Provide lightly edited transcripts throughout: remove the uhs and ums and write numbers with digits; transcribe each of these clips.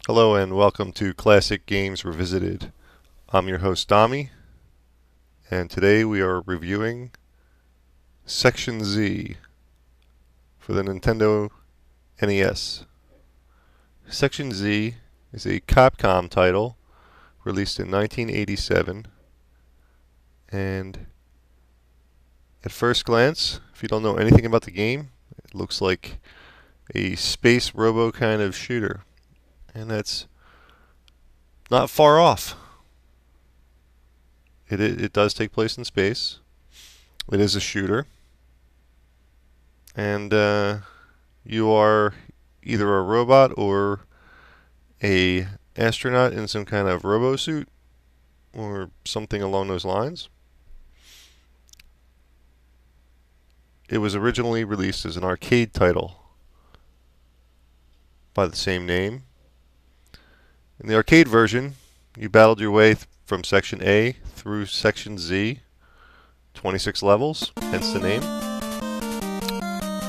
Hello and welcome to Classic Games Revisited. I'm your host Dami, and today we are reviewing Section Z for the Nintendo NES. Section Z is a Capcom title released in 1987, and at first glance, if you don't know anything about the game, it looks like a space robo kind of shooter. And that's not far off. It does take place in space. It is a shooter. And you are either a robot or a astronaut in some kind of robo suit or something along those lines. It was originally released as an arcade title by the same name. In the arcade version, you battled your way from Section A through Section Z, 26 levels, hence the name.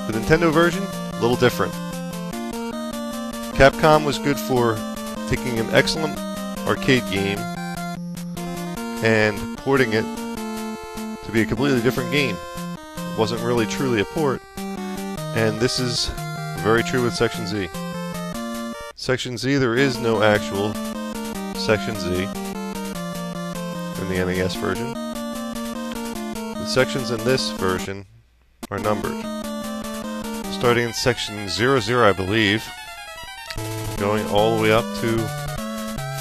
The Nintendo version, a little different. Capcom was good for taking an excellent arcade game and porting it to be a completely different game. It wasn't really truly a port, and this is very true with Section Z. Section Z, there is no actual Section Z in the NES version. The sections in this version are numbered. Starting in Section 00, I believe, going all the way up to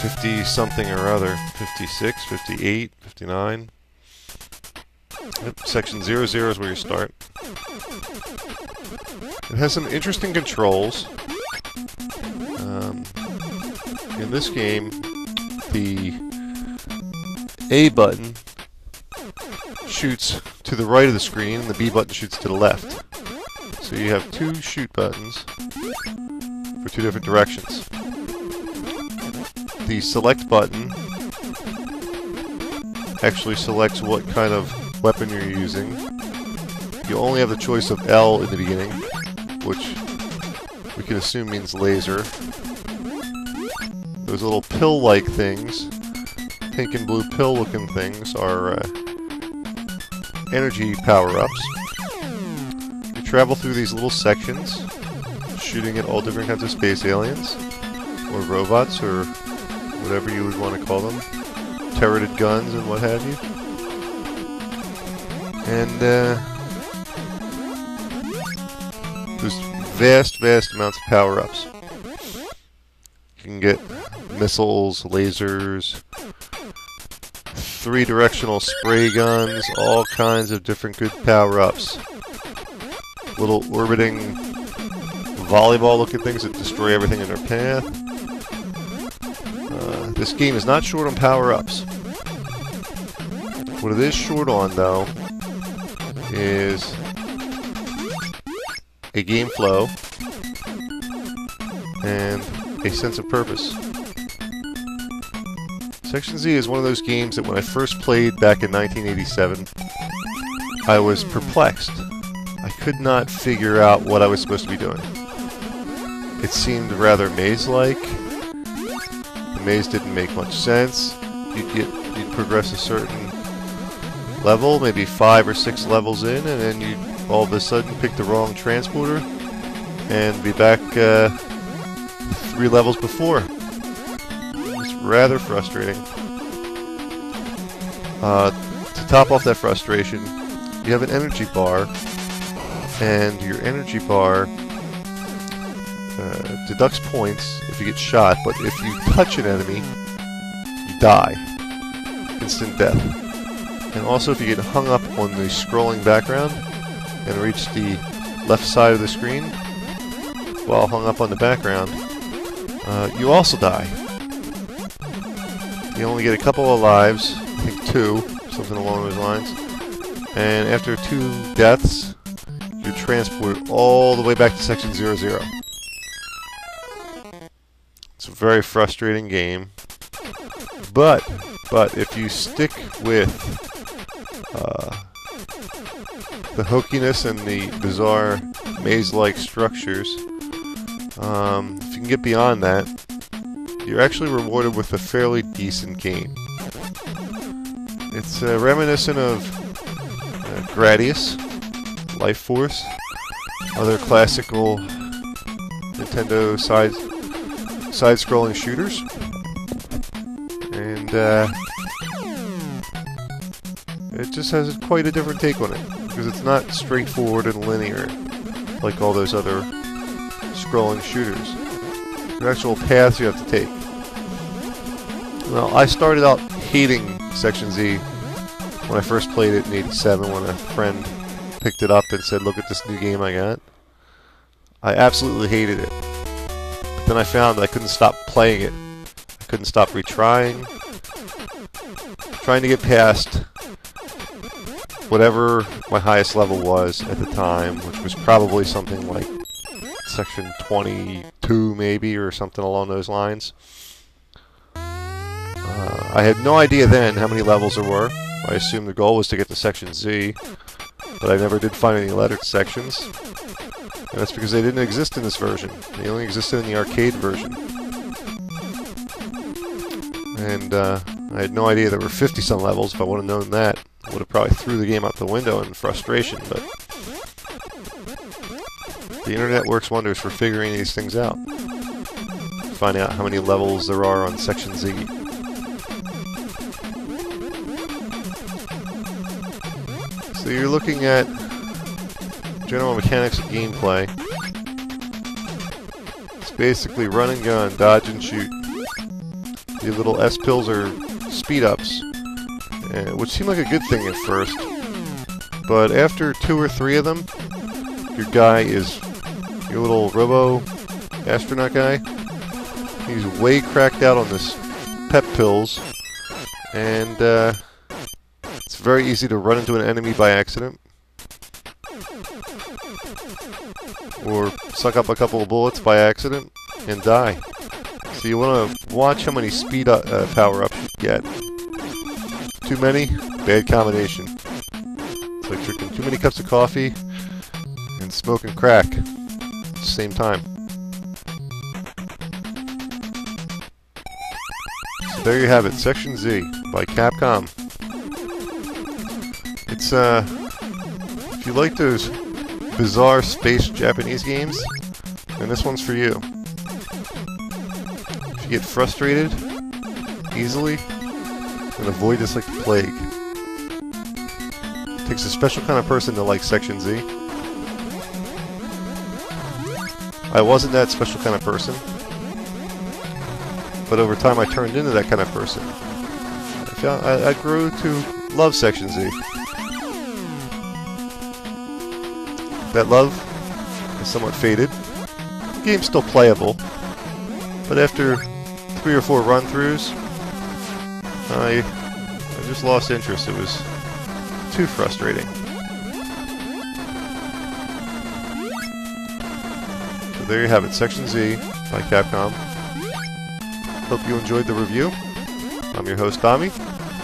50 something or other, 56, 58, 59. Yep, Section 00 is where you start. It has some interesting controls. In this game, the A button shoots to the right of the screen and the B button shoots to the left. So you have two shoot buttons for two different directions. The select button actually selects what kind of weapon you're using. You only have the choice of L in the beginning, which we can assume means laser. Those little pill-like things, pink and blue pill-looking things, are energy power-ups. You travel through these little sections, shooting at all different kinds of space aliens, or robots, or whatever you would want to call them, turreted guns and what have you. And there's vast amounts of power-ups. You can get missiles, lasers, three-directional spray guns, all kinds of different good power-ups. Little orbiting volleyball-looking things that destroy everything in their path. This game is not short on power-ups. What it is short on, though, is a game flow and a sense of purpose. Section Z is one of those games that when I first played back in 1987, I was perplexed. I could not figure out what I was supposed to be doing. It seemed rather maze-like. The maze didn't make much sense. You'd progress a certain level, maybe 5 or 6 levels in, and then you'd all of a sudden pick the wrong transporter and be back 3 levels before. It's rather frustrating. To top off that frustration, you have an energy bar, and your energy bar deducts points if you get shot, but if you touch an enemy, you die. Instant death. And also if you get hung up on the scrolling background and reach the left side of the screen while hung up on the background, you also die. You only get a couple of lives, I think 2, something along those lines. And after 2 deaths, you're transported all the way back to Section 00. It's a very frustrating game. But if you stick with the hokiness and the bizarre maze-like structures, if you can get beyond that, you're actually rewarded with a fairly decent game. It's reminiscent of Gradius, Life Force, other classical Nintendo side-scrolling shooters, and it just has quite a different take on it, because it's not straightforward and linear like all those other scrolling shooters. There are actual paths you have to take. Well, I started out hating Section Z when I first played it in '87, when a friend picked it up and said, "Look at this new game I got." I absolutely hated it. But then I found I couldn't stop playing it. I couldn't stop retrying, trying to get past whatever my highest level was at the time, which was probably something like Section 22 maybe, or something along those lines. I had no idea then how many levels there were. I assumed the goal was to get to Section Z, but I never did find any lettered sections. And that's because they didn't exist in this version. They only existed in the arcade version. And I had no idea there were 50-some levels. If I would have known that, I would have probably threw the game out the window in frustration. But the internet works wonders for figuring these things out. Finding out how many levels there are on Section Z. So you're looking at general mechanics of gameplay. It's basically run and gun, dodge and shoot. The little S-pills are speed-ups, which seem like a good thing at first. But after 2 or 3 of them, your guy is, your little robo-astronaut guy, he's way cracked out on this pep pills, and it's very easy to run into an enemy by accident, or suck up a couple of bullets by accident and die. So you want to watch how many speed power-ups you get. Too many, bad combination. It's like drinking too many cups of coffee and smoking crack at the same time. So there you have it, Section Z by Capcom. It's if you like those bizarre space Japanese games, then this one's for you. If you get frustrated easily, then avoid this like the plague. It takes a special kind of person to like Section Z. I wasn't that special kind of person, but over time I turned into that kind of person. I grew to love Section Z. That love is somewhat faded. The game's still playable, but after 3 or 4 run-throughs, I just lost interest. It was too frustrating. So there you have it, Section Z by Capcom. Hope you enjoyed the review. I'm your host, Tommy.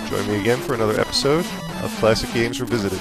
Join me again for another episode of Classic Games Revisited.